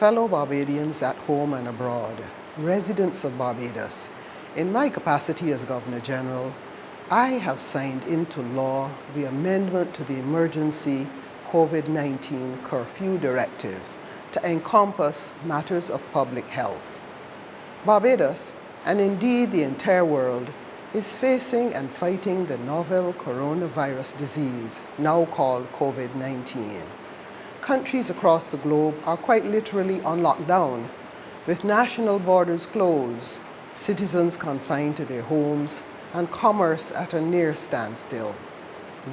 fellow Barbadians at home and abroad, residents of Barbados, in my capacity as Governor General, I have signed into law the amendment to the Emergency COVID-19 Curfew Directive to encompass matters of public health. Barbados, and indeed the entire world, is facing and fighting the novel coronavirus disease, now called COVID-19. Countries across the globe are quite literally on lockdown, with national borders closed, citizens confined to their homes, and commerce at a near standstill.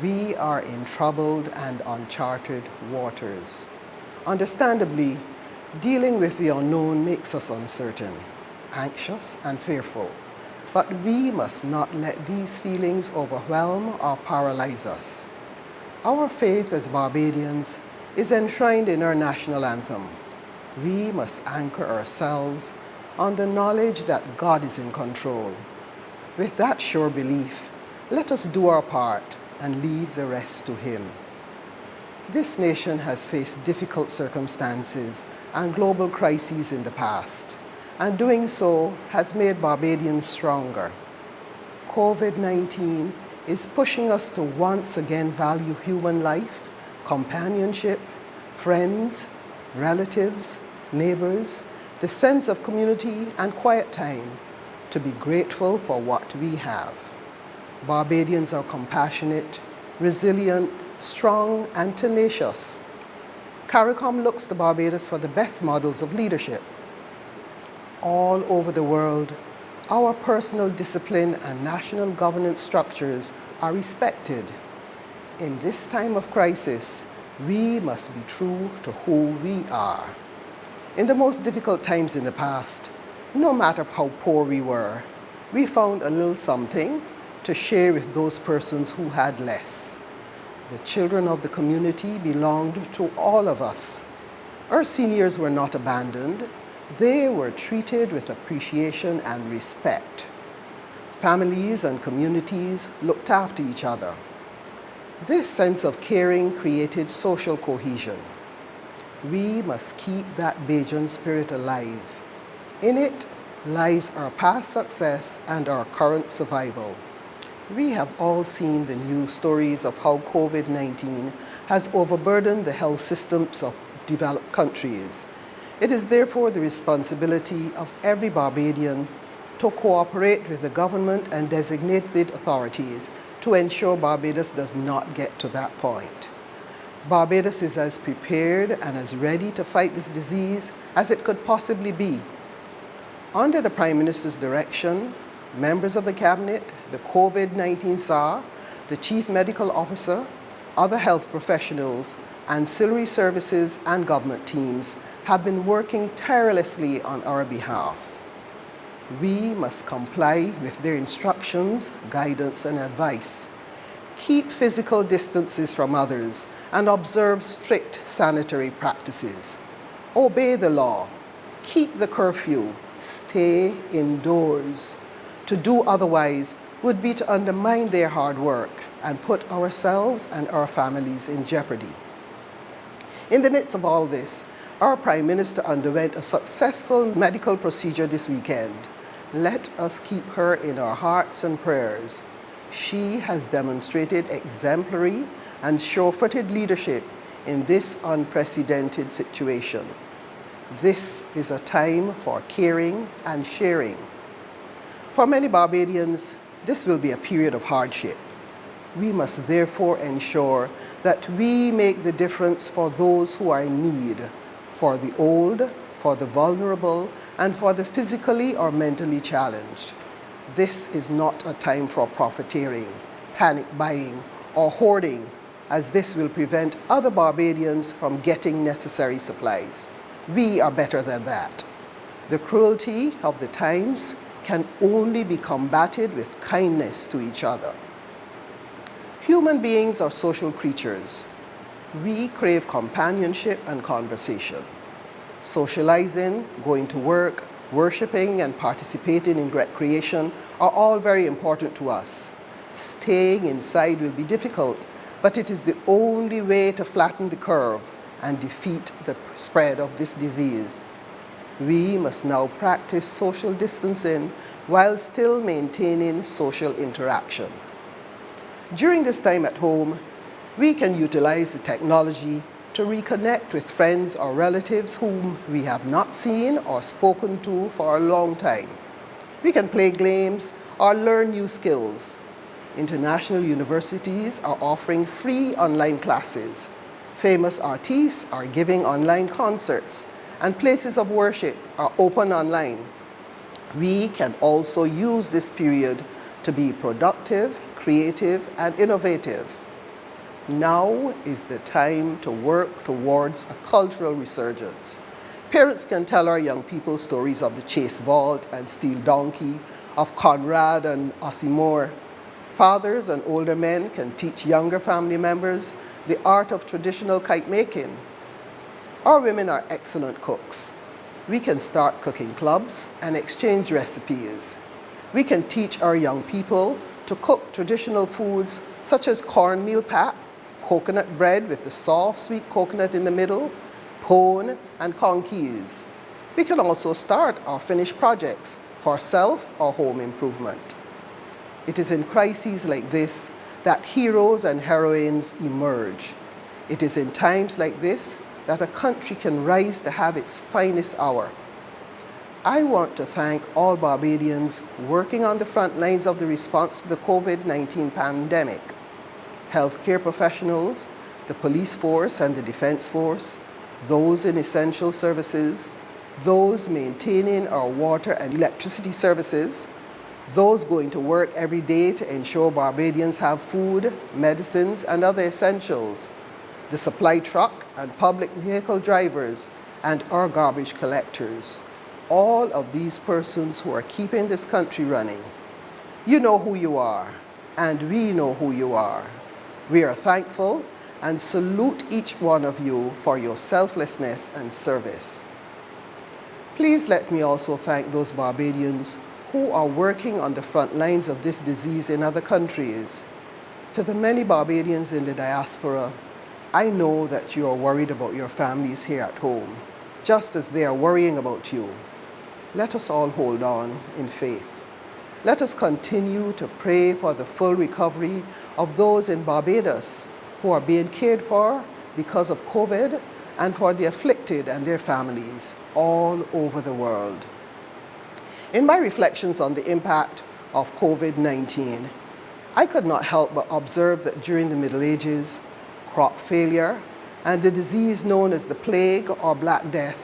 We are in troubled and uncharted waters. Understandably, dealing with the unknown makes us uncertain, anxious, and fearful. But we must not let these feelings overwhelm or paralyze us. Our faith as Barbadians is enshrined in our national anthem. We must anchor ourselves on the knowledge that God is in control. With that sure belief, let us do our part and leave the rest to Him. This nation has faced difficult circumstances and global crises in the past, and doing so has made Barbadians stronger. COVID-19 is pushing us to once again value human life, companionship, friends, relatives, neighbors, the sense of community and quiet time, to be grateful for what we have. Barbadians are compassionate, resilient, strong, and tenacious. CARICOM looks to Barbados for the best models of leadership. All over the world, our personal discipline and national governance structures are respected. In this time of crisis, we must be true to who we are. In the most difficult times in the past, no matter how poor we were, we found a little something to share with those persons who had less. The children of the community belonged to all of us. Our seniors were not abandoned. They were treated with appreciation and respect. Families and communities looked after each other. This sense of caring created social cohesion. We must keep that Bajan spirit alive. In it lies our past success and our current survival. We have all seen the news stories of how COVID-19 has overburdened the health systems of developed countries. It is therefore the responsibility of every Barbadian to cooperate with the government and designated authorities to ensure Barbados does not get to that point. Barbados is as prepared and as ready to fight this disease as it could possibly be. Under the Prime Minister's direction, members of the Cabinet, the COVID-19 SAR, the Chief Medical Officer, other health professionals, ancillary services and government teams have been working tirelessly on our behalf. We must comply with their instructions, guidance, and advice. Keep physical distances from others and observe strict sanitary practices. Obey the law. Keep the curfew. Stay indoors. To do otherwise would be to undermine their hard work and put ourselves and our families in jeopardy. In the midst of all this, our Prime Minister underwent a successful medical procedure this weekend. Let us keep her in our hearts and prayers. She has demonstrated exemplary and sure-footed leadership in this unprecedented situation. This is a time for caring and sharing. For many Barbadians, this will be a period of hardship. We must therefore ensure that we make the difference for those who are in need, for the old, for the vulnerable, and for the physically or mentally challenged. This is not a time for profiteering, panic buying, or hoarding, as this will prevent other Barbadians from getting necessary supplies. We are better than that. The cruelty of the times can only be combated with kindness to each other. Human beings are social creatures. We crave companionship and conversation. Socializing, going to work, worshiping, and participating in recreation are all very important to us. Staying inside will be difficult, but it is the only way to flatten the curve and defeat the spread of this disease. We must now practice social distancing while still maintaining social interaction. During this time at home, we can utilize the technology to reconnect with friends or relatives whom we have not seen or spoken to for a long time. We can play games or learn new skills. International universities are offering free online classes. Famous artists are giving online concerts, and places of worship are open online. We can also use this period to be productive, creative, and innovative. Now is the time to work towards a cultural resurgence. Parents can tell our young people stories of the Chase Vault and Steel Donkey, of Conrad and Osimor. Fathers and older men can teach younger family members the art of traditional kite making. Our women are excellent cooks. We can start cooking clubs and exchange recipes. We can teach our young people to cook traditional foods such as cornmeal pap, coconut bread with the soft, sweet coconut in the middle, pone, and conkeys. We can also start or finish projects for self or home improvement. It is in crises like this that heroes and heroines emerge. It is in times like this that a country can rise to have its finest hour. I want to thank all Barbadians working on the front lines of the response to the COVID-19 pandemic. Healthcare professionals, the police force and the defense force, those in essential services, those maintaining our water and electricity services, those going to work every day to ensure Barbadians have food, medicines, and other essentials, the supply truck and public vehicle drivers, and our garbage collectors. All of these persons who are keeping this country running. You know who you are, and we know who you are. We are thankful and salute each one of you for your selflessness and service. Please let me also thank those Barbadians who are working on the front lines of this disease in other countries. To the many Barbadians in the diaspora, I know that you are worried about your families here at home, just as they are worrying about you. Let us all hold on in faith. Let us continue to pray for the full recovery of those in Barbados who are being cared for because of COVID, and for the afflicted and their families all over the world. In my reflections on the impact of COVID-19, I could not help but observe that during the Middle Ages, crop failure and the disease known as the plague or Black Death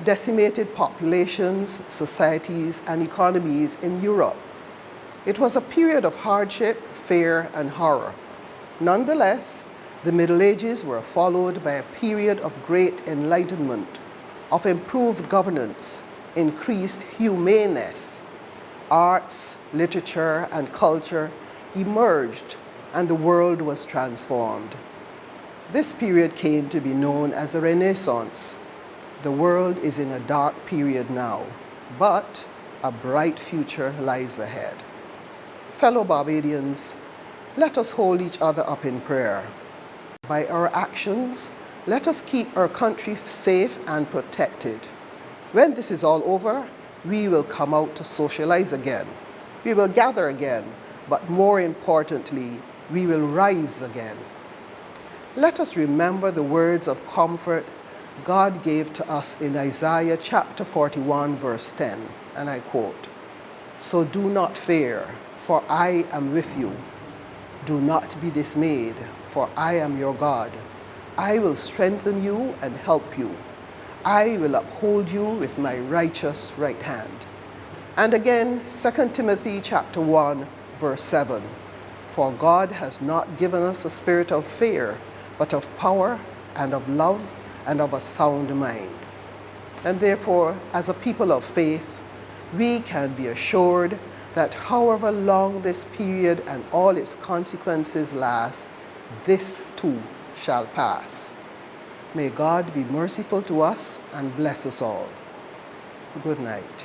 decimated populations, societies, and economies in Europe. It was a period of hardship, fear, and horror. Nonetheless, the Middle Ages were followed by a period of great enlightenment, of improved governance, increased humaneness. Arts, literature, and culture emerged, and the world was transformed. This period came to be known as the Renaissance. The world is in a dark period now, but a bright future lies ahead. Fellow Barbadians, let us hold each other up in prayer. By our actions, let us keep our country safe and protected. When this is all over, we will come out to socialize again. We will gather again, but more importantly, we will rise again. Let us remember the words of comfort God gave to us in Isaiah chapter 41, verse 10, and I quote, "So do not fear, for I am with you. Do not be dismayed, for I am your God. I will strengthen you and help you. I will uphold you with my righteous right hand." And again, 2 Timothy chapter 1, verse 7, "For God has not given us a spirit of fear, but of power and of love and of a sound mind." And therefore, as a people of faith, we can be assured that however long this period and all its consequences last, this too shall pass. May God be merciful to us and bless us all. Good night.